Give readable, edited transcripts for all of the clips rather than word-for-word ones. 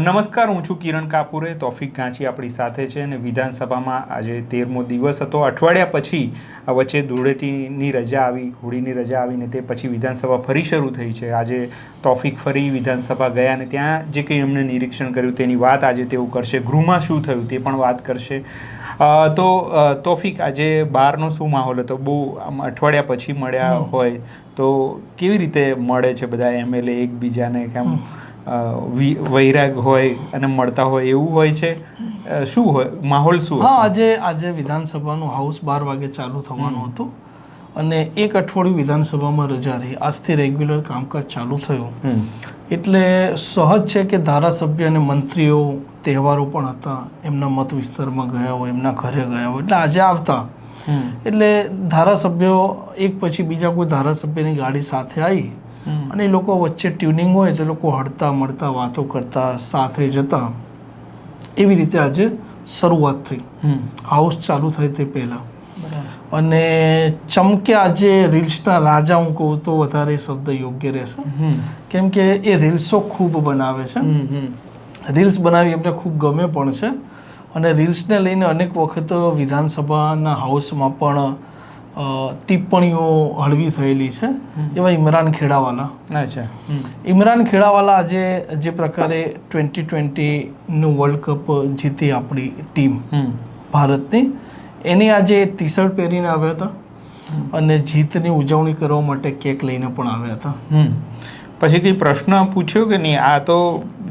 નમસ્કાર, હું છું કિરણ કાપુરે. તોફિક ગાંચી આપણી સાથે છે અને વિધાનસભામાં આજે 13મો દિવસ હતો. અઠવાડિયા પછી વચ્ચે ધૂળેટીની રજા આવી, હોળીની રજા આવીને તે પછી વિધાનસભા ફરી શરૂ થઈ છે. આજે તોફિક ફરી વિધાનસભા ગયા અને ત્યાં જે કંઈ એમણે નિરીક્ષણ કર્યું તેની વાત આજે તેઓ કરશે. ગૃહમાં શું થયું તે પણ વાત કરશે. તો તોફિક, આજે બહારનો શું માહોલ હતો? બહુ અઠવાડિયા પછી મળ્યા હોય તો કેવી રીતે મળે છે બધા એમએલએ એકબીજાને? કેમ વૈરાગ હોય અને મળતા હોય એવું હોય છે? શું હોય માહોલ? શું? હા, આજે વિધાનસભાનું હાઉસ 12 વાગે ચાલુ થવાનું હતું અને એક અઠવાડિયું વિધાનસભામાં રજા રહી. આજથી રેગ્યુલર કામકાજ ચાલુ થયું એટલે સહજ છે કે ધારાસભ્ય અને મંત્રીઓ તહેવારો પણ હતા, એમના મત વિસ્તારમાં ગયા હોય, એમના ઘરે ગયા હોય, એટલે આજે આવતા એટલે ધારાસભ્યો એક પછી બીજા કોઈ ધારાસભ્યની ગાડી સાથે આવી અને એ લોકો વચ્ચે ટ્યુનિંગ હોય તો લોકો હળતા મળતા વાતો કરતા સાથે જતા. એવી રીતે આજે શરૂઆત થઈ હાઉસ ચાલુ થાય તે પહેલાં. અને ચમકે આજે રીલ્સના રાજા હું કહું તો વધારે શબ્દ યોગ્ય રહેશે, કેમ કે એ રીલ્સો ખૂબ બનાવે છે. રીલ્સ બનાવી એમને ખૂબ ગમે પણ છે અને રીલ્સને લઈને અનેક વખત વિધાનસભાના હાઉસમાં પણ ટિપ્પણીઓ હળવી થયેલી છે. એવા ઇમરાન ખેડાવાલા. અચ્છા. ઇમરાન ખેડાવાલા આજે જે પ્રકારે 2020નું વર્લ્ડ કપ જીતી આપણી ટીમ ભારતની, એની આજે ટી શર્ટ પહેરીને આવ્યા હતા અને જીતની ઉજવણી કરવા માટે કેક લઈને પણ આવ્યા હતા. પછી કંઈ પ્રશ્ન પૂછ્યો કે નહીં? આ તો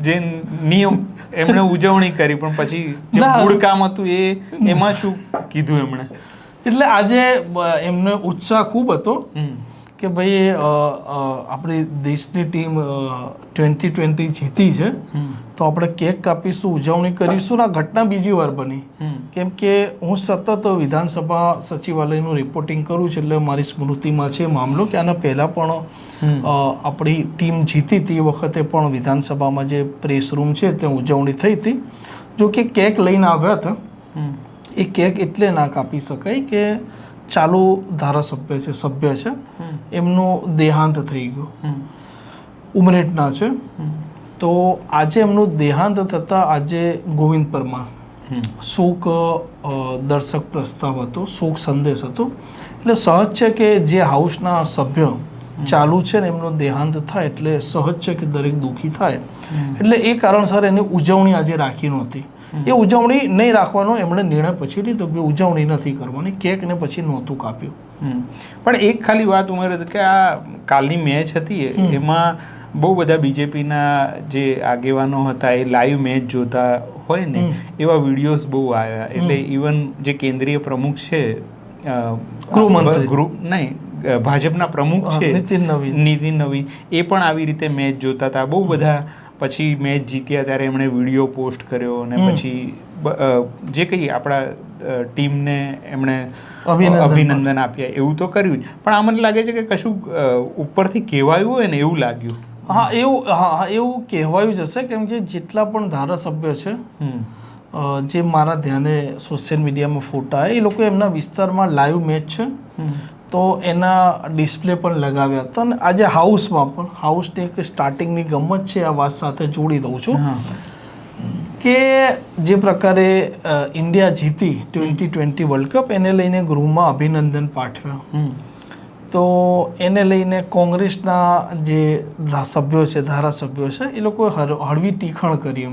જે નિયમ એમણે ઉજવણી કરી, પણ પછી જે મૂળ કામ હતું એમાં શું કીધું એમણે? એટલે આજે એમનો ઉત્સાહ ખૂબ હતો કે ભાઈ આપણી દેશની ટીમ 2020 જીતી છે તો આપણે કેક કાપીશું, ઉજવણી કરીશું. આ ઘટના બીજી વાર બની, કેમ કે હું સતત વિધાનસભા સચિવાલયનું રિપોર્ટિંગ કરું છું એટલે મારી સ્મૃતિમાં છે મામલો કે આના પહેલાં પણ આપણી ટીમ જીતી હતી એ વખતે પણ વિધાનસભામાં જે પ્રેસ રૂમ છે ત્યાં ઉજવણી થઈ હતી. જો કે કેક લઈને આવ્યા હતા. એ કેક એટલે ના કાપી શકાય કે ચાલુ ધારાસભ્ય છે, સભ્ય છે, એમનું દેહાંત થઈ ગયું, ઉમરેઠના છે. તો આજે એમનું દેહાંત થતાં આજે ગોવિંદ પરમાર શોક દર્શક પ્રસ્તાવ હતો, શોક સંદેશ હતો. એટલે સહજ છે કે જે હાઉસના સભ્ય ચાલુ છે ને એમનો દેહાંત થાય એટલે સહજ છે કે દરેક દુઃખી થાય. એટલે એ કારણસર એની ઉજવણી આજે રાખી નહોતી. એ ઉજવણી નહીં રાખવાનો એમણે નિર્ણય પછી લીધો કે ઉજવણી નથી કરવાની. કેકને પછી નહોતું કાપ્યું. પણ એક ખાલી વાત ઉમેરે કે આ કાલની મેચ હતી એમાં બહુ બધા બીજેપીના જે આગેવાનો હતા એ લાઈવ મેચ જોતા હોય ને એવા વિડીયોઝ બહુ આવ્યા. એટલે ઇવન જે કેન્દ્રીય પ્રમુખ છે, ભાજપના પ્રમુખ છે નીતિન નવીન, એ પણ આવી રીતે મેચ જોતા હતા. બહુ બધા પછી મેચ જીત્યા ત્યારે એમણે વિડીયો પોસ્ટ કર્યો અને પછી જે કંઈ આપણા ટીમને એમણે અભિનંદન આપ્યા એવું તો કર્યું જ. પણ આ મને લાગે છે કે કશું ઉપરથી કહેવાયું હોય ને એવું લાગ્યું. એવું કહેવાયું જ હશે, કેમ કે જેટલા પણ ધારાસભ્ય છે જે મારા ધ્યાને સોશિયલ મીડિયામાં ફોટા એ લોકો એમના વિસ્તારમાં લાઈવ મેચ છે તો એના ડિસ્પ્લે પણ લગાવ્યા હતા. અને આજે હાઉસમાં પણ, હાઉસની એક સ્ટાર્ટિંગની ગમત છે, આ વાત સાથે જોડી દઉં છું કે જે પ્રકારે ઇન્ડિયા જીતી 2020 વર્લ્ડ કપ, એને લઈને ગૃહમાં અભિનંદન પાઠવ્યા. તો એને લઈને કોંગ્રેસના જે સભ્યો છે, ધારાસભ્યો છે, એ લોકો હળવી ટીખણ કરી.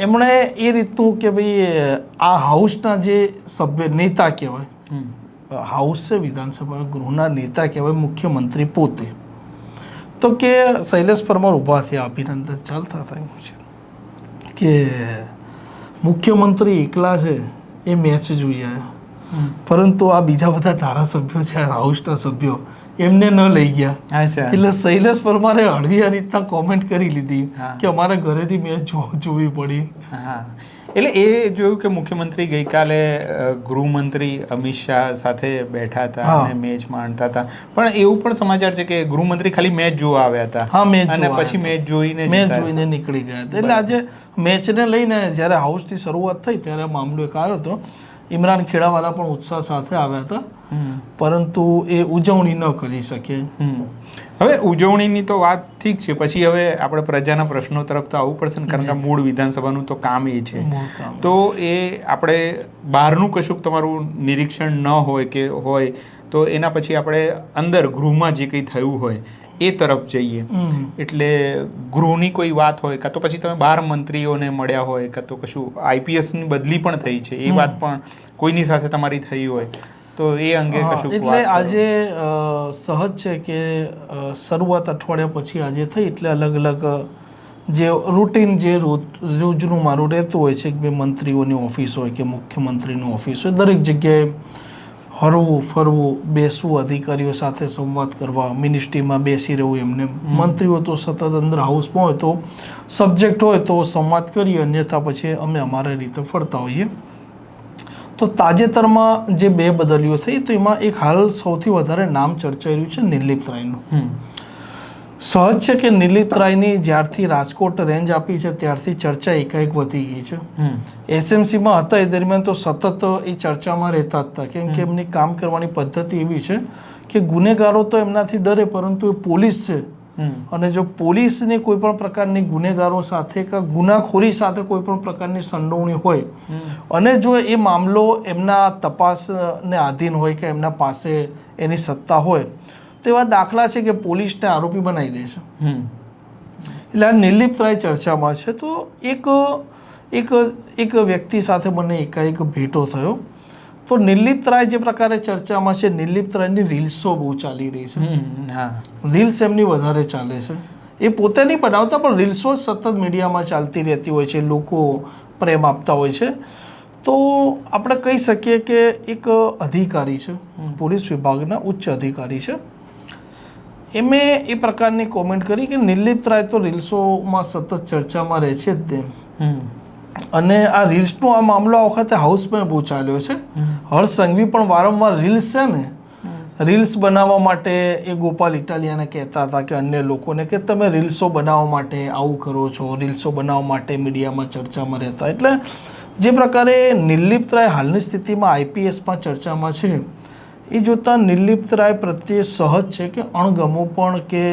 એમણે એ રીતનું કે ભાઈ આ હાઉસના જે સભ્ય નેતા કહેવાય, હાઉસ છે વિધાનસભા ગૃહના નેતા કહેવાય મુખ્યમંત્રી પોતે, તો કે શૈલેષ પરમાર ઊભા થયા, અભિનંદન ચાલતા હતા. એવું છે કે મુખ્યમંત્રી એકલા છે એ મેચ જોઈ આવ્યા, પરંતુ આ બીજા બધા ધારાસભ્યો છે, હાઉસના સભ્યો, એમને ન લઈ ગયા. એટલે શૈલેષ પરમારે હળવી આ રીતના કોમેન્ટ કરી લીધી કે અમારા ઘરેથી મેચ જોવી પડી. એટલે એ જોયું કે મુખ્યમંત્રી ગઈકાલે ગૃહમંત્રી અમિત શાહ સાથે બેઠા હતા અને મેચ માણતા હતા. પણ એવું પણ સમાચાર છે કે ગૃહમંત્રી ખાલી મેચ જોવા આવ્યા હતા અને પછી મેચ જોઈને નીકળી ગયા હતા. એટલે આજે મેચને લઈને જ્યારે હાઉસની શરૂઆત થઈ ત્યારે મામલો એક આવ્યો હતો. ઇમરાન ખેડાવાલા પણ ઉત્સાહ સાથે આવ્યા હતા પરંતુ એ ઉજવણી ન કરી શકે. હવે ઉજવણીની તો વાત ઠીક છે, પછી હવે આપણે પ્રજાના પ્રશ્નો તરફ તો આવવું પડશે ને, કારણ કે મૂળ વિધાનસભાનું તો કામ એ છે. તો એ આપણે બહારનું કશુંક તમારું નિરીક્ષણ ન હોય કે હોય તો એના પછી આપણે અંદર ગૃહમાં જે કંઈ થયું હોય એ તરફ જઈએ. એટલે ગૃહની કોઈ વાત હોય કાં તો પછી તમે 12 મંત્રીઓને મળ્યા હોય કાં તો કશું આઈપીએસની બદલી પણ થઈ છે એ વાત પણ કોઈની સાથે તમારી થઈ હોય તો એ અંગે કશું. એટલે આજે સહજ છે કે શરૂઆત અઠવાડિયા પછી આજે થઈ, એટલે અલગ અલગ જે રૂટીન જે રોજનું મારું રહેતું હોય છે કે ભાઈ મંત્રીઓની ઓફિસ હોય કે મુખ્યમંત્રીની ઓફિસ હોય, દરેક જગ્યાએ હરવું ફરવું, બેસવું, અધિકારીઓ સાથે સંવાદ કરવા, મિનિસ્ટ્રીમાં બેસી રહેવું. એમને મંત્રીઓ તો સતત અંદર હાઉસમાં હોય તો સબ્જેક્ટ હોય તો સંવાદ કરીએ, અન્યથા પછી અમે અમારી રીતે ફરતા હોઈએ. તો તાજેતરમાં જે 2 બદલીઓ થઈ તો એમાં એક હાલ સૌથી વધારે નામ ચર્ચાઈ રહ્યું છે નિર્લિપ્ત રાયનું. સહજ છે કે નિર્લિપ્ત રાયની જ્યારથી રાજકોટ રેન્જ આપી છે ત્યારથી ચર્ચા એકાએક વધી ગઈ છે. એસએમસીમાં હતા એ દરમિયાન તો સતત એ ચર્ચામાં રહેતા હતા, કેમ કે એમની કામ કરવાની પદ્ધતિ એવી છે કે ગુનેગારો તો એમનાથી ડરે, પરંતુ એ પોલીસ છે અને જો પોલીસની કોઈ પણ પ્રકારની ગુનેગારો સાથે કે ગુનાખોરી સાથે કોઈ પણ પ્રકારની સંડોવણી હોય અને જો એ મામલો એમના તપાસને આધીન હોય કે એમના પાસે એની સત્તા હોય તો એવા દાખલા છે કે પોલીસને આરોપી બનાવી દે છે. એટલે આ નિર્લિપ્ત રાય ચર્ચામાં છે. તો એક વ્યક્તિ સાથે મને એકાએક ભેટો થયો. તો નિર્લિપ્ત રાય જે પ્રકારે ચર્ચામાં છે, નિર્લિપ્ત રાયની રીલ્સો બહુ ચાલી રહી છે. રીલ્સ એમની વધારે ચાલે છે. એ પોતે નહીં બનાવતા પણ રીલ્સો સતત મીડિયામાં ચાલતી રહેતી હોય છે, લોકો પ્રેમ આપતા હોય છે. તો આપણે કહી શકીએ કે એક અધિકારી છે, પોલીસ વિભાગના ઉચ્ચ અધિકારી છે, એમે એ પ્રકારની કોમેન્ટ કરી કે નિર્લિપ્ત રાય તો રીલ્સોમાં સતત ચર્ચામાં રહે છે જ તેમ. અને આ રીલ્સનો આ મામલો આ વખતે હાઉસમાં બહુ ચાલ્યો છે. હર્ષ સંઘવી પણ વારંવાર રીલ્સ છે ને, રીલ્સ બનાવવા માટે એ ગોપાલ ઇટાલિયાને કહેતા હતા કે અન્ય લોકોને કે તમે રીલ્સો બનાવવા માટે આવું કરો છો, રીલ્સો બનાવવા માટે મીડિયામાં ચર્ચામાં રહેતા. એટલે જે પ્રકારે નિર્લિપ્ત રાય હાલની સ્થિતિમાં આઈપીએસમાં ચર્ચામાં છે એ જોતાં નિર્લિપ્ત રાય પ્રત્યે સહજ છે કે અણગમો પણ કે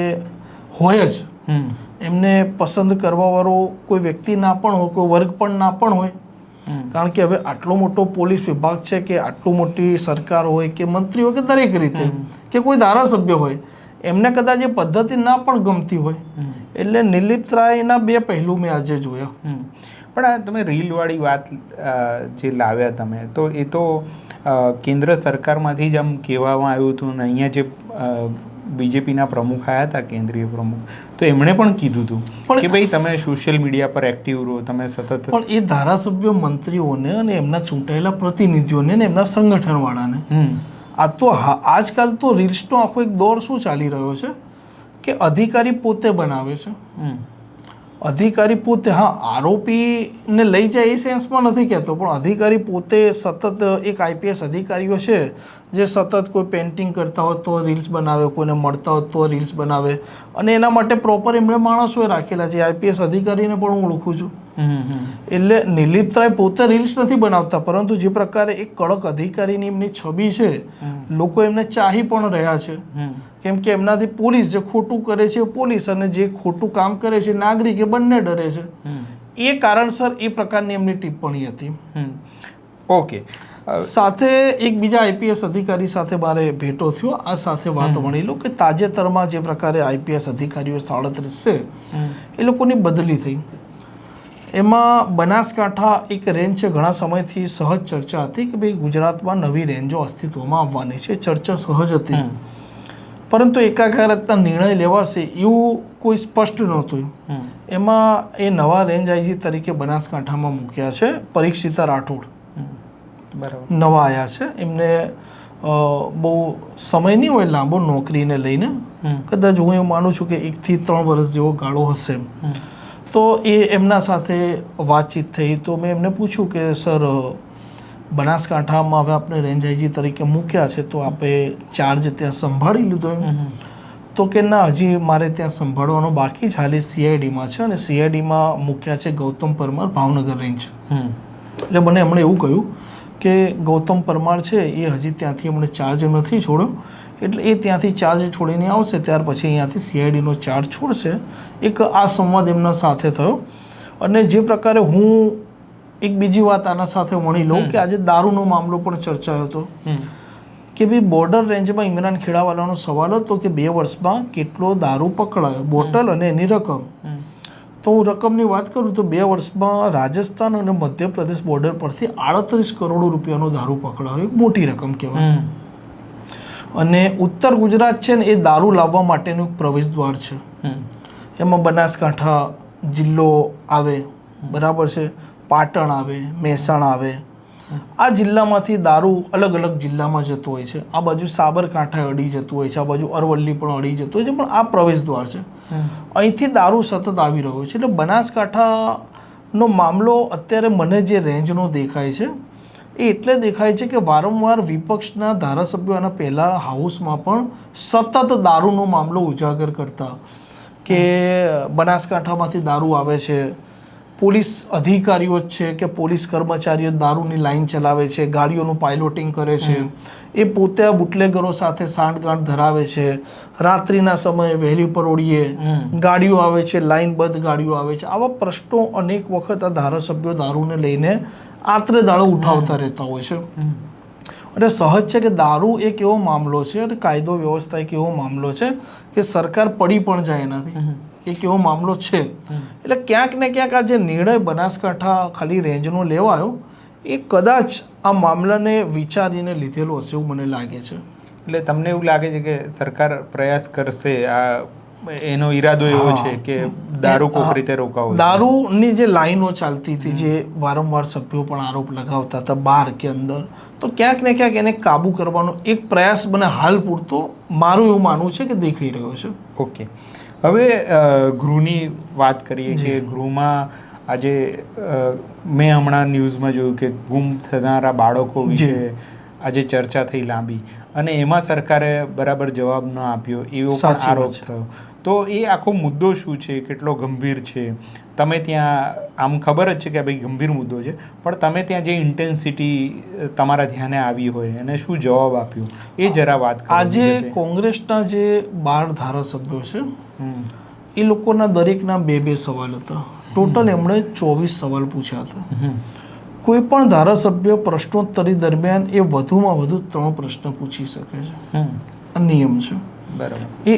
હોય જ. એમને પસંદ કરવાવાળો કોઈ વ્યક્તિ ના પણ હોય, કોઈ વર્ગ પણ ના પણ હોય. કારણ કે હવે આટલો મોટો પોલીસ વિભાગ છે કે આટલું મોટી સરકાર હોય કે મંત્રી હોય કે દરેક રીતે કે કોઈ ધારાસભ્ય હોય, એમને કદાચ એ પદ્ધતિ ના પણ ગમતી હોય. એટલે નિર્લિપ્ત રાયના 2 પહેલું મેં આજે જોયા. પણ આ તમે રીલવાળી વાત જે લાવ્યા તમે, તો એ તો કેન્દ્ર સરકારમાંથી જ આમ કહેવામાં આવ્યું હતું ને અહીંયા જે બીજેપીના પ્રમુખ આવ્યા હતા, કેન્દ્રીય પ્રમુખ, તો એમણે પણ કીધું હતું કે ભાઈ તમે સોશિયલ મીડિયા પર એક્ટિવ રહો, તમે સતત. પણ એ ધારાસભ્યો, મંત્રીઓને અને એમના ચૂંટાયેલા પ્રતિનિધિઓને ને એમના સંગઠનવાળાને આ તો આજકાલ તો રીલ્સનો આખો એક દોર શું ચાલી રહ્યો છે કે અધિકારી પોતે બનાવે છે. અધિકારી પોતે, હા, આરોપીને લઈ જાય એ સેન્સમાં નથી કહેતો, પણ અધિકારી પોતે સતત એક આઈપીએસ અધિકારીઓ છે જે સતત કોઈ પેઇન્ટિંગ કરતા હોય તો રીલ્સ બનાવે, કોઈને મળતા હોય તો રીલ્સ બનાવે. અને એના માટે પ્રોપર એમણે માણસોએ રાખેલા છે. આઈપીએસ અધિકારીને પણ હું ઓળખું છું. એટલે નિર્લિપ્ત રાય પોતે રીલ્સ નથી બનાવતા, પરંતુ જે પ્રકારે એક કડક અધિકારીની એમની છબી છે, લોકો એમને ચાહી પણ રહ્યા છે. કેમ કે એમનાથી પોલીસ જે ખોટું કરે છે પોલીસ અને જે ખોટું કામ કરે છે નાગરિક એ બંને ડરે છે. એ કારણસર એ પ્રકારની એમની ટિપ્પણી હતી. ઓકે. સાથે એક બીજા આઈપીએસ અધિકારી સાથે મારે ભેટો થયો. આ સાથે વાત વણી લો કે તાજેતરમાં જે પ્રકારે આઈપીએસ અધિકારીઓ 37 છે એ લોકોની બદલી થઈ. એમાં બનાસકાંઠા એક રેન્જ છે, ઘણા સમયથી સહજ ચર્ચા હતી કે ભાઈ ગુજરાતમાં નવી રેન્જો અસ્તિત્વમાં આવવાની છે. ચર્ચા સહજ હતી, પરંતુ એકાકારકતા નિર્ણય લેવાશે એવું કોઈ સ્પષ્ટ નહોતું. એમાં એ નવા રેન્જ આઈજી તરીકે બનાસકાંઠામાં મૂક્યા છે પરીક્ષિતા રાઠોડ. નવા આવ્યા છે. એમને બહુ સમય નહીં હોય લાંબો નોકરીને લઈને, કદાચ હું એવું માનું છું કે 1 થી 3 વર્ષ જેવો ગાળો હશે. તો એ એમના સાથે વાતચીત થઈ તો મેં એમને પૂછ્યું કે સર, બનાસકાંઠામાં હવે આપણે રેન્જ આઈજી તરીકે મૂક્યા છે તો આપે ચાર્જ ત્યાં સંભાળી લીધો એમ? તો કે ના, હજી મારે ત્યાં સંભાળવાનો બાકી છે. હાલે સીઆઈડીમાં છે અને સીઆઈડીમાં મૂક્યા છે ગૌતમ પરમાર, ભાવનગર રેન્જ. એટલે મને એમણે એવું કહ્યું કે ગૌતમ પરમાર છે એ હજી ત્યાંથી એમણે ચાર્જ નથી છોડ્યો, એટલે એ ત્યાંથી ચાર્જ છોડીને આવશે ત્યાર પછી અહીંયાથી CIDનો ચાર્જ છોડશે. એક આ સંવાદ એમના સાથે થયો. અને જે પ્રકારે હું એક બીજી વાત આના સાથે વણી લઉં કે આજે દારૂનો મામલો પણ ચર્ચાયો હતો કે ભાઈ બોર્ડર રેન્જમાં ઇમરાન ખેડાવાલાનો સવાલ હતો કે 2 વર્ષમાં કેટલો દારૂ પકડાયો, બોટલ અને એની રકમ. તો હું રકમની વાત કરું તો 2 વર્ષમાં રાજસ્થાન અને મધ્યપ્રદેશ બોર્ડર પરથી 38 કરોડ રૂપિયાનો દારૂ પકડાયો. એક મોટી રકમ કહેવાય. અને ઉત્તર ગુજરાત છે ને એ દારૂ લાવવા માટેનું એક પ્રવેશ દ્વાર છે. એમાં બનાસકાંઠા જિલ્લો આવે, બરાબર છે, પાટણ આવે, મહેસાણા આવે. આ જિલ્લામાંથી દારૂ અલગ અલગ જિલ્લામાં જતો હોય છે. આ બાજુ સાબરકાંઠા અડી જતું હોય છે, આ બાજુ અરવલ્લી પણ અડી જતું હોય છે, પણ આ પ્રવેશ દ્વાર છે. અહીંથી દારૂ સતત આવી રહ્યો છે. એટલે બનાસકાંઠાનો મામલો અત્યારે મને જે રેન્જનો દેખાય છે એ એટલે દેખાય છે કે વારંવાર વિપક્ષના ધારાસભ્યો આના પહેલાં હાઉસમાં પણ સતત દારૂનો મામલો ઉજાગર કરતા કે બનાસકાંઠામાંથી દારૂ આવે છે, પોલીસ અધિકારીઓ જ છે કે પોલીસ કર્મચારીઓ દારૂની લાઈન ચલાવે છે, ગાડીઓનું પાઇલોટિંગ કરે છે, એ પોતે આ બુટલેગરો સાથે સાંઠગાંઠ ધરાવે છે, રાત્રિના સમયે વહેલી પરોળીએ ગાડીઓ આવે છે, લાઈનબદ્ધ ગાડીઓ આવે છે. આવા પ્રશ્નો અનેક વખત આ ધારાસભ્યો દારૂને લઈને આત્રે દાડો ઉઠાવતા રહેતા હોય છે. અને સહજ છે કે દારૂ એક એવો મામલો છે અને કાયદો વ્યવસ્થા એક એવો મામલો છે કે સરકાર પડી પણ જાય એનાથી, એક એવો મામલો છે. એટલે ક્યાંક ને ક્યાંક આ જે નિર્ણય બનાસકાંઠા ખાલી રેન્જનો લેવાયો એ કદાચ આ મામલાને વિચારીને લીધેલો હશે એવું મને લાગે છે. એટલે તમને એવું લાગે છે કે સરકાર પ્રયાસ કરશે, આ એનો ઈરાદો એવો છે કે દારૂ કોઈક રીતે રોકાવો? દારૂની જે લાઈનો ચાલતી હતી, જે વારંવાર સભ્યો પણ આરોપ લગાવતા હતા બહાર કે અંદર, તો ક્યાંક ને ક્યાંક એને કાબુ કરવાનો એક પ્રયાસ મને હાલ પૂરતો મારું એવું માનવું છે કે દેખાઈ રહ્યો છે. ઓકે, હવે ગૃહની વાત કરીએ કે ગૃહમાં આજે મેં હમણાં ન્યૂઝમાં જોયું કે ગુમ થનારા બાળકો વિશે આજે ચર્ચા થઈ લાંબી, અને એમાં સરકારે બરાબર જવાબ ન આપ્યો એવો પણ આરોપ થયો. તો એ આખો મુદ્દો શું છે, કેટલો ગંભીર છે? તમે ત્યાં આમ ખબર જ છે કે ભાઈ ગંભીર મુદ્દો છે, પણ તમે ત્યાં જે ઇન્ટેન્સિટી તમારા ધ્યાને આવી હોય અને શું જવાબ આપ્યો એ જરા વાત કરો. આજે કોંગ્રેસના જે 12 ધારાસભ્યો છે એ લોકોના દરેકના 2-2 સવાલ હતા. ટોટલ એમણે 24 સવાલ પૂછ્યા હતા. કોઈ પણ ધારાસભ્ય પ્રશ્નોત્તરી દરમિયાન એ વધુમાં વધુ 3 પ્રશ્ન પૂછી શકે છે. આ નિયમ છે. બરાબર. એ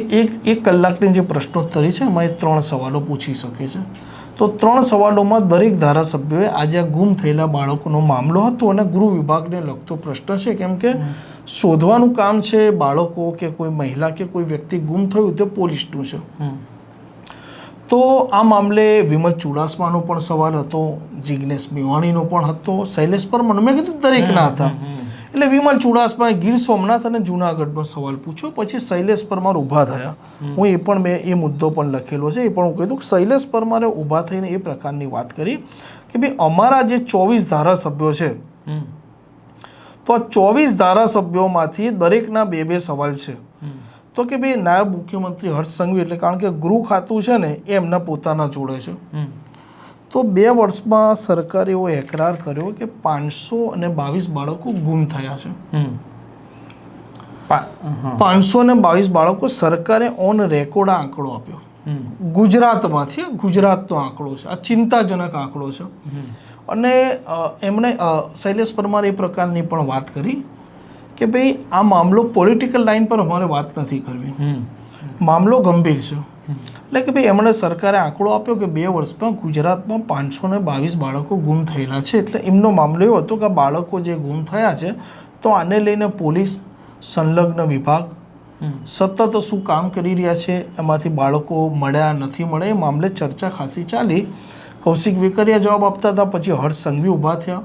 એક કલાકની જે પ્રશ્નોત્તરી છે એમાં એ 3 સવાલો પૂછી શકે છે. તો 3 સવાલોમાં દરેક ધારાસભ્યોએ આજે આ ગુમ થયેલા બાળકોનો મામલો હતો અને ગૃહ વિભાગને લગતો પ્રશ્ન છે, કેમ કે શોધવાનું કામ છે બાળકો કે કોઈ મહિલા કે કોઈ વ્યક્તિ ગુમ થયું તે પોલીસનું છે. તો આ મામલે વિમલ ચુડાસમાનો પણ સવાલ હતો, જિગ્નેશ મેવાણીનો પણ હતો, શૈલેષ પરમારનો, મેં કીધું દરેકના હતા. એટલે વિમલ ચુડાસમાએ ગીર સોમનાથ અને જુનાગઢનો સવાલ પૂછ્યો. પછી શૈલેષ પરમાર ઊભા થયા. મેં એ મુદ્દો પણ લખેલો છે. એ પણ હું કીધું કે શૈલેષ પરમારે ઊભા થઈને એ પ્રકારની વાત કરી કે ભાઈ અમારા જે 24 ધારાસભ્યો છે, તો આ 24 ધારાસભ્યોમાંથી દરેકના 2-2 સવાલ છે. તો કે ભાઈ નાયબ મુખ્યમંત્રી હર્ષ સંઘવી, એટલે કારણ કે ગૃહ ખાતું છે ને એ એમના પોતાના જોડે છે, તો 2 વર્ષમાં સરકારે એવો એકરાર કર્યો કે 522 બાળકો ગુમ થયા છે. 522 બાળકો સરકારે ઓન રેકોર્ડ આંકડો આપ્યો ગુજરાતમાંથી. ગુજરાતનો આંકડો છે. આ ચિંતાજનક આંકડો છે. અને એમણે શૈલેષ પરમારે એ પ્રકારની પણ વાત કરી કે ભાઈ આ મામલો પોલિટિકલ લાઈન પર અમારે વાત નથી કરવી, મામલો ગંભીર છે. એટલે કે ભાઈ એમણે સરકારે આંકડો આપ્યો કે 2 વર્ષમાં ગુજરાતમાં 522 બાળકો ગુમ થયેલા છે. એટલે એમનો મામલો એવો હતો કે આ બાળકો જે ગુમ થયા છે તો આને લઈને પોલીસ, સંલગ્ન વિભાગ સતત શું કામ કરી રહ્યા છે, એમાંથી બાળકો મળ્યા નથી મળ્યા, એ મામલે ચર્ચા ખાસી ચાલી. કૌશિક વેકરિયા જવાબ આપતા હતા, પછી હર્ષ સંઘવી ઊભા થયા.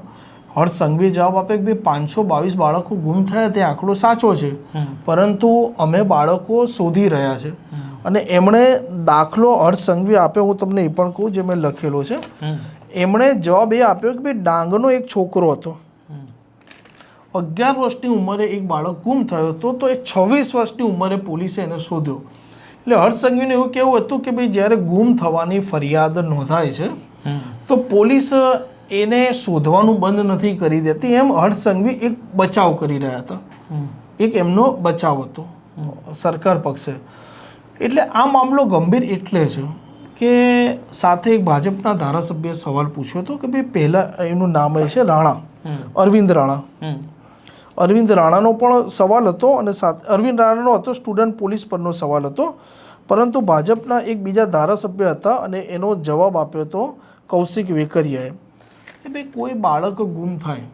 હર્ષ સંઘવીએ જવાબ આપ્યો કે ભાઈ 522 બાળકો ગુમ થયા તે આંકડો સાચો છે, પરંતુ અમે બાળકો શોધી રહ્યા છે. અને એમણે દાખલો હર્ષ સંઘવીએ આપ્યો, હું તમને એ પણ કહું જે મેં લખેલો છે. એમણે જવાબ એ આપ્યો કે ભાઈ ડાંગનો એક છોકરો હતો, 11 વર્ષની ઉંમરે એક બાળક ગુમ થયો હતો, તો એ 26 વર્ષની ઉંમરે પોલીસે એને શોધ્યો. એટલે હર્ષ સંઘવીને એવું કહેવું હતું કે ભાઈ જ્યારે ગુમ થવાની ફરિયાદ નોંધાય છે તો પોલીસ એને શોધવાનું બંધ નથી કરી દેતી, એમ હર્ષ સંઘવી એક બચાવ કરી રહ્યા હતા, એક એમનો બચાવ હતો સરકાર પક્ષે. એટલે આ મામલો ગંભીર એટલે છે કે સાથે એક ભાજપના ધારાસભ્યએ સવાલ પૂછ્યો હતો કે ભાઈ પહેલાં એનું નામ એ છે રાણા, અરવિંદ રાણા. અરવિંદ રાણાનો પણ સવાલ હતો અને અરવિંદ રાણાનો હતો સ્ટુડન્ટ પોલીસ પરનો સવાલ હતો, પરંતુ ભાજપના એક બીજા ધારાસભ્ય હતા અને એનો જવાબ આપ્યો હતો કૌશિક વેકરિયાએ કે ભાઈ કોઈ બાળક ગુમ થાય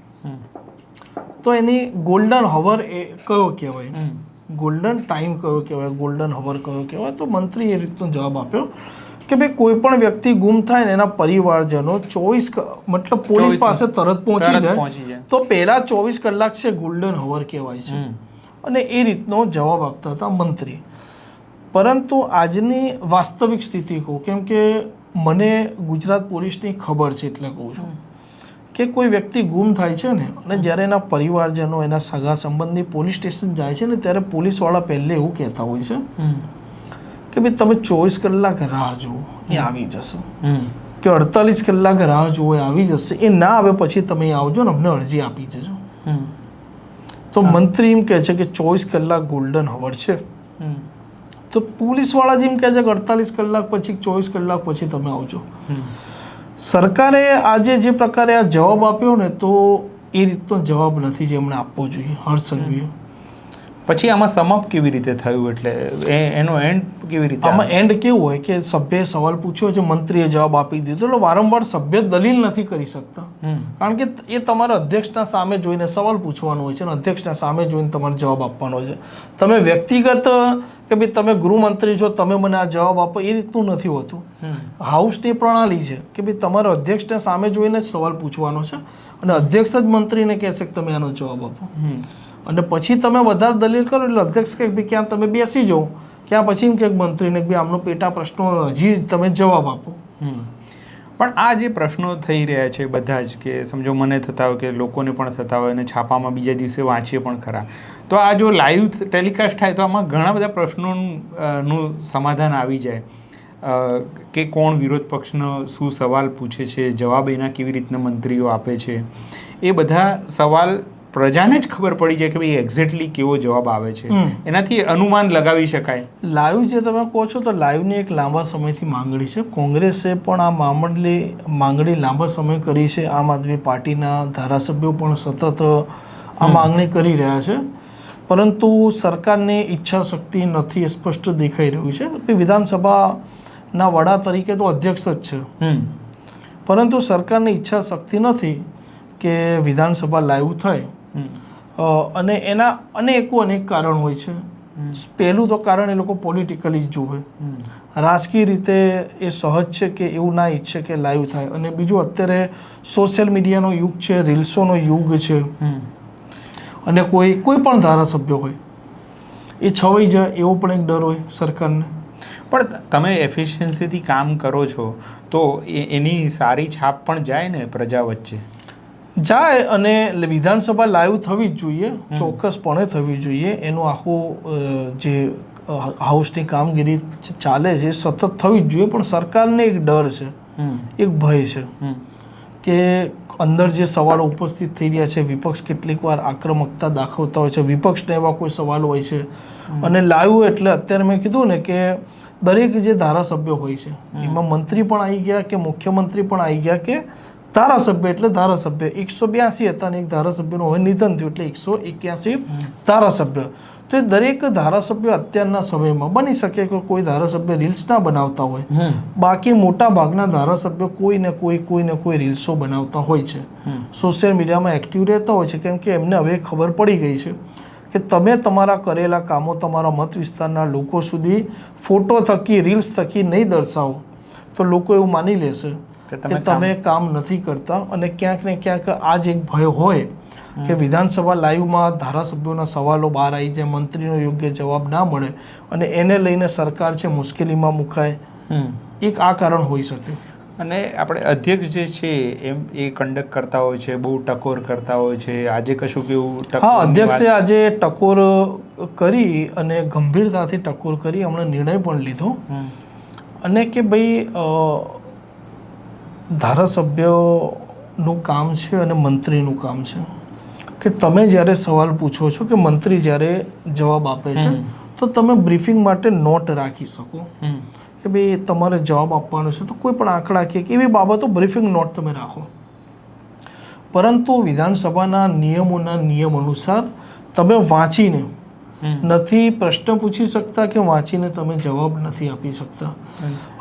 તો એની ગોલ્ડન હવર એ કયો કહેવાય, ગોલ્ડન ટાઈમ કયો કહેવાય, ગોલ્ડન હવર કયો કહેવાય. તો મંત્રીએ એ રીતનો જવાબ આપ્યો કે ભાઈ કોઈ પણ વ્યક્તિ ગુમ થાય ને એના પરિવારજનો 24 મતલબ પોલીસ પાસે તરત પહોંચી જાય તો પહેલા 24 કલાક છે ગોલ્ડન હવર કહેવાય છે, અને એ રીતનો જવાબ આપતા હતા મંત્રી. પરંતુ આજની વાસ્તવિક સ્થિતિ કહું, કેમ કે મને ગુજરાત પોલીસની ખબર છે એટલે કહું છું કે કોઈ વ્યક્તિ ગુમ થાય છે ને અને જ્યારે એના પરિવારજનો એના સગા સંબંધી પોલીસ સ્ટેશન જાય છે ને ત્યારે પોલીસવાળા પહેલે એવું કહેતા હોય છે કે ભાઈ તમે 24 કલાક રાહ જુઓ, એ આવી જશે, કે 48 કલાક રાહ જુઓ, એ આવી જશે, એ ના આવે પછી તમે આવજો ને અમને અરજી આપી જજો. તો મંત્રી એમ કહે છે કે 24 કલાક ગોલ્ડન હવર છે, તો પોલીસવાળા જેમ કહે છે કે 48 કલાક પછી 24 કલાક પછી તમે આવજો. સરકારે આજે જે પ્રકારે આ જવાબ આપ્યો ને તો એ રીતનો જવાબ નથી જે એમણે આપવો જોઈએ હર્ષ સંઘવીએ. પછી આમાં સમઅપ કેવી રીતે થયું, એટલે એનો એન્ડ કેવી રીતે? આમાં એન્ડ કેવું હોય કે સભ્યએ સવાલ પૂછ્યો છે, મંત્રીએ જવાબ આપી દીધો. એટલે વારંવાર સભ્ય દલીલ નથી કરી શકતા, કારણ કે એ તમારા અધ્યક્ષના સામે જોઈને સવાલ પૂછવાનો હોય છે અને અધ્યક્ષના સામે જોઈને તમારે જવાબ આપવાનો હોય છે. તમે વ્યક્તિગત કે ભાઈ તમે ગૃહમંત્રી છો, તમે મને આ જવાબ આપો, એ રીતનું નથી હોતું. હાઉસની પ્રણાલી છે કે ભાઈ તમારા અધ્યક્ષને સામે જોઈને જ સવાલ પૂછવાનો છે અને અધ્યક્ષ જ મંત્રીને કહેશે કે તમે આનો જવાબ આપો, અને પછી તમે વધારે દલીલ કરો એટલે અધ્યક્ષ કહે ભાઈ ક્યાં તમે બેસી જાઓ, ક્યાં પછી એમ કે મંત્રીને ભાઈ આમનો પેટા પ્રશ્નો હજી તમે જવાબ આપો. પણ આ જે પ્રશ્નો થઈ રહ્યા છે બધા જ, કે સમજો મને થતા હોય કે લોકોને પણ થતા હોય અને છાપામાં બીજા દિવસે વાંચીએ પણ ખરા, તો આ જો લાઈવ ટેલિકાસ્ટ થાય તો આમાં ઘણા બધા પ્રશ્નોનું સમાધાન આવી જાય કે કોણ વિરોધ પક્ષનો શું સવાલ પૂછે છે, જવાબ એના કેવી રીતના મંત્રીઓ આપે છે, એ બધા સવાલ પ્રજાને જ ખબર પડી જાય કે ભાઈ એક્ઝેક્ટલી કેવો જવાબ આવે છે, એનાથી અનુમાન લગાવી શકાય. લાઈવ જે તમે કહો છો તો લાઈવની એક લાંબા સમયથી માંગણી છે, કોંગ્રેસે પણ આ માંગણી લાંબા સમય કરી છે, આમ આદમી પાર્ટીના ધારાસભ્યો પણ સતત આ માંગણી કરી રહ્યા છે, પરંતુ સરકારની ઈચ્છા શક્તિ નથી એ સ્પષ્ટ દેખાઈ રહ્યું છે. વિધાનસભાના વડા તરીકે તો અધ્યક્ષ જ છે, પરંતુ સરકારની ઈચ્છા શક્તિ નથી કે વિધાનસભા લાઈવ થાય, અને એના અનેક કારણ હોય છે. પહેલું તો કારણ એ લોકો પોલિટિકલી જ જુએ, રાજકીય રીતે એ સહજ છે કે એવું ના ઈચ્છે કે લાઈવ થાય, અને બીજું અત્યારે સોશિયલ મીડિયાનો યુગ છે, રીલ્સોનો યુગ છે, અને કોઈ પણ ધારાસભ્ય હોય એ છવાઈ જાય એવો પણ એક ડર હોય સરકારને. પણ તમે એફિશિયન્સીથી કામ કરો છો તો એની સારી છાપ પણ જાય ને પ્રજા વચ્ચે જાય, અને વિધાનસભા લાઈવ થવી જ જોઈએ, ચોક્કસપણે થવી જોઈએ. એનું આખું જે હાઉસની કામગીરી ચાલે છે સતત થવી જ જોઈએ, પણ સરકારને એક ડર છે, એક ભય છે કે અંદર જે સવાલો ઉપસ્થિત થઈ રહ્યા છે, વિપક્ષ કેટલીક વાર આક્રમકતા દાખવતા હોય છે, વિપક્ષને એવા કોઈ સવાલો હોય છે, અને લાઈવ એટલે અત્યારે મેં કીધું ને કે દરેક જે ધારાસભ્ય હોય છે એમાં મંત્રી પણ આવી ગયા કે મુખ્યમંત્રી પણ આવી ગયા કે ધારાસભ્ય એટલે ધારાસભ્ય 182 હતા અને એક ધારાસભ્યનું હવે નિધન થયું એટલે 181 ધારાસભ્ય. તો એ દરેક ધારાસભ્ય અત્યારના સમયમાં બની શકે કે કોઈ ધારાસભ્ય રીલ્સ ના બનાવતા હોય, બાકી મોટા ભાગના ધારાસભ્યો કોઈ ને કોઈ રીલ્સો બનાવતા હોય છે, સોશિયલ મીડિયામાં એક્ટિવ રહેતા હોય છે, કેમ કે એમને હવે ખબર પડી ગઈ છે કે તમે તમારા કરેલા કામો તમારા મત વિસ્તારના લોકો સુધી ફોટો થકી રીલ્સ થકી નહીં દર્શાવો તો લોકો એવું માની લેશે કે તમે કામ નથી કરતા. અને ક્યાંક ને ક્યાંક આ જ એક ભય હોય કે વિધાનસભા લાઈવમાં ધારાસભ્યોના સવાલો બહાર આવી જાય, મંત્રીનો યોગ્ય જવાબ ના મળે અને એને લઈને સરકાર છે મુશ્કેલીમાં મુકાય, એક આ કારણ હોઈ શકે. અને આપણે અધ્યક્ષ જે છે એમ એ કન્ડક્ટ કરતા હોય છે, બહુ ટકોર કરતા હોય છે. આજે કશું કેવું? હા, અધ્યક્ષે આજે ટકોર કરી અને ગંભીરતાથી ટકોર કરી, હમણે નિર્ણય પણ લીધો અને કે ભાઈ ધારાસભ્યો નું કામ છે અને મંત્રીનું કામ છે કે તમે જ્યારે સવાલ પૂછો છો કે મંત્રી જ્યારે જવાબ આપે છે તો તમે બ્રીફિંગ માટે નોટ રાખી શકો કે ભાઈ તમારે જવાબ આપવાનો છે તો કોઈ પણ આંકડાકીય કે એવી બાબતો બ્રીફિંગ નોટ તમે રાખો. પરંતુ વિધાનસભાના નિયમ અનુસાર તમે વાંચીને નથી પ્રશ્ન પૂછી શકતા કે વાંચીને તમે જવાબ નથી આપી શકતા.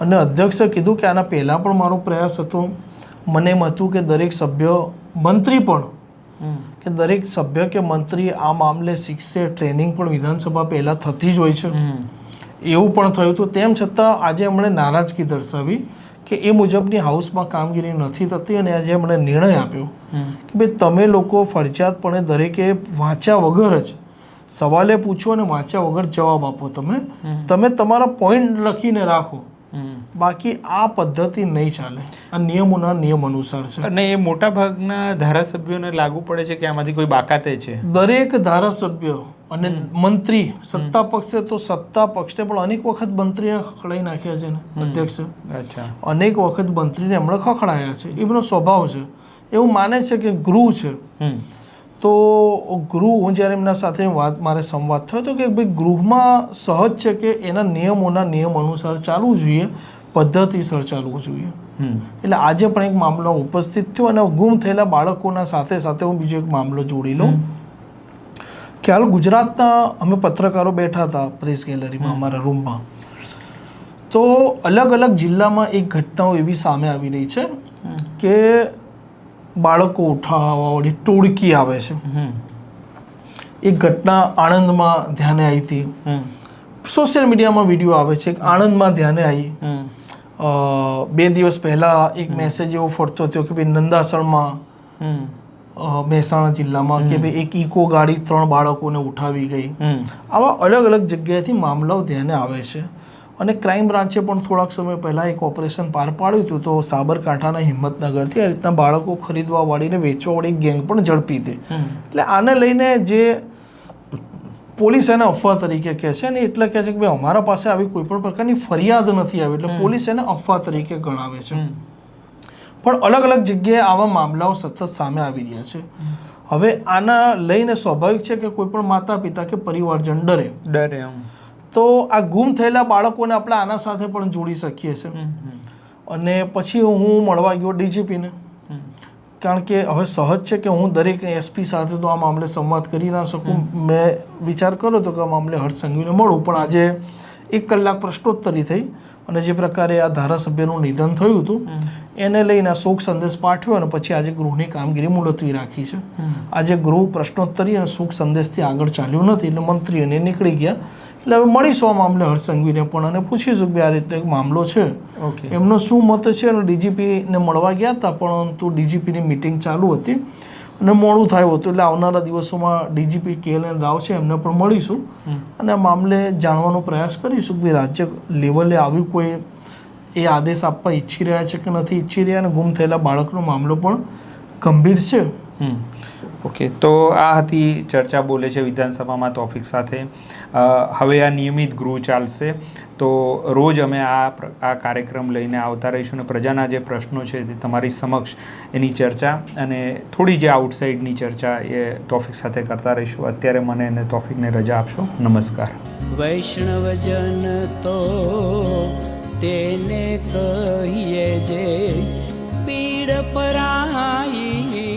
અને અધ્યક્ષે કીધું કે આના પહેલાં પણ મારો પ્રયાસ હતો. મને એમ હતું કે દરેક સભ્ય મંત્રી પણ કે દરેક સભ્ય કે મંત્રી આ મામલે શીખશે. ટ્રેનિંગ પણ વિધાનસભા પહેલાં થતી જ હોય છે. એવું પણ થયું હતું. તેમ છતાં આજે એમણે નારાજગી દર્શાવી કે એ મુજબની હાઉસમાં કામગીરી નથી થતી અને આજે એમણે નિર્ણય આપ્યો કે ભાઈ તમે લોકો ફરજિયાતપણે દરેકે વાંચ્યા વગર જ સવાલે પૂછો અને વાંચ્યા વગર જવાબ આપો. તમે તમારા પોઈન્ટ લખીને રાખો. બાકી આ પદ્ધતિ નહીં ચાલે. આ નિયમોના નિયમ અનુસાર છે અને એ મોટા ભાગના ધારાસભ્યોને લાગુ પડે છે કે આમાંથી કોઈ બાકાતે છે. દરેક ધારાસભ્ય અને મંત્રી સત્તા પક્ષે તો સત્તા પક્ષને પણ અનેક વખત મંત્રીને ખખડાઈ નાખ્યા છે ને અધ્યક્ષ. અનેક વખત મંત્રીને એમણે ખખડાયા છે. એમનો સ્વભાવ છે. એવું માને છે કે ગૃહ છે. તો ગૃહ હું જ્યારે એમના સાથે મારે સંવાદ થયો તો કે ભાઈ ગૃહમાં સહજ છે કે એના નિયમ અનુસાર ચાલવું જોઈએ, પદ્ધતિસર ચાલવું જોઈએ. એટલે આજે પણ એક મામલો ઉપસ્થિત થયો અને ગુમ થયેલા બાળકોના સાથે સાથે હું બીજો એક મામલો જોડી લઉં કે હાલ ગુજરાતના અમે પત્રકારો બેઠા હતા પ્રેસ ગેલેરીમાં અમારા રૂમમાં. તો અલગ અલગ જિલ્લામાં એક ઘટનાઓ એવી સામે આવી રહી છે કે બાળકો ઉઠાવવાવાળી ટોળકી આવે છે. એક ઘટના આણંદમાં ધ્યાને આવી હતી. સોશિયલ મીડિયામાં વિડીયો આવે છે. આણંદમાં ધ્યાને આવી. 2 દિવસ પહેલા એક મેસેજ એવો ફરતો હતો કે ભાઈ નંદાસણમાં મહેસાણા જિલ્લામાં કે ભાઈ એક ઇકો ગાડી 3 બાળકોને ઉઠાવી ગઈ. આવા અલગ અલગ જગ્યાએથી મામલાઓ ધ્યાને આવે છે. અને ક્રાઇમ બ્રાન્ચે પણ થોડાક સમય પહેલાં એક ઓપરેશન પાર પાડ્યું હતું. તો સાબરકાંઠાના હિંમતનગરથી આ રીતના બાળકો ખરીદવાવાળી ને વેચવાવાળી ગેંગ પણ ઝડપી હતી. એટલે આને લઈને જે પોલીસ એને અફવા તરીકે કહે છે અને એટલે કહે છે કે ભાઈ અમારા પાસે આવી કોઈ પણ પ્રકારની ફરિયાદ નથી આવી. એટલે પોલીસ એને અફવા તરીકે ગણાવે છે. પણ અલગ અલગ જગ્યાએ આવા મામલાઓ સતત સામે આવી રહ્યા છે. હવે આના લઈને સ્વાભાવિક છે કે કોઈ પણ માતા પિતા કે પરિવારજન ડરે. તો આ ગુમ થયેલા બાળકોને આપણે આના સાથે પણ જોડી શકીએ છીએ. અને પછી હું મળવા ગયો ડીજીપીને. કારણ કે હવે સહજ છે કે હું દરેક એસપી સાથે તો આ મામલે સંવાદ કરી ના શકું. મેં વિચાર કર્યો હતો કે આ મામલે હર્ષ સંઘવીને મળું. પણ આજે 1 કલાક પ્રશ્નોત્તરી થઈ અને જે પ્રકારે આ ધારાસભ્યનું નિધન થયું હતું એને લઈને શોક સંદેશ પાઠવ્યો અને પછી આજે ગૃહની કામગીરી મુલતવી રાખી છે. આજે ગૃહ પ્રશ્નોત્તરી અને શોક સંદેશથી આગળ ચાલ્યું નથી એટલે મંત્રી અને નીકળી ગયા. એટલે હવે મળીશું આ મામલે હર્ષ સંઘવીને પણ અને પૂછીશું કે આ રીતનો એક મામલો છે એમનો શું મત છે. અને ડીજીપીને મળવા ગયા હતા પરંતુ ડીજીપીની મિટિંગ ચાલુ હતી અને મોડું થયું હતું. એટલે આવનારા દિવસોમાં ડીજીપી KLN રાવ છે એમને પણ મળીશું અને આ મામલે જાણવાનો પ્રયાસ કરીશું કે રાજ્ય લેવલે આવ્યું કોઈ એ આદેશ આપવા ઈચ્છી રહ્યા છે કે નથી ઈચ્છી રહ્યા. અને ગુમ થયેલા બાળકનો મામલો પણ ગંભીર છે. ઓકે, તો આ હતી ચર્ચા બોલે છે વિધાનસભામાં તોફિક સાથે. હવે આ નિયમિત ગૃહ ચાલશે તો રોજ અમે આ કાર્યક્રમ લઈને આવતા રહીશું અને પ્રજાના જે પ્રશ્નો છે તે તમારી સમક્ષ એની ચર્ચા અને થોડી જે આઉટસાઇડની ચર્ચા એ તોફિક સાથે કરતા રહીશું. અત્યારે મને અને તોફિકને રજા આપશો. નમસ્કાર. વૈષ્ણવજન તો તેને કહીએ જે પીડ પરાઈ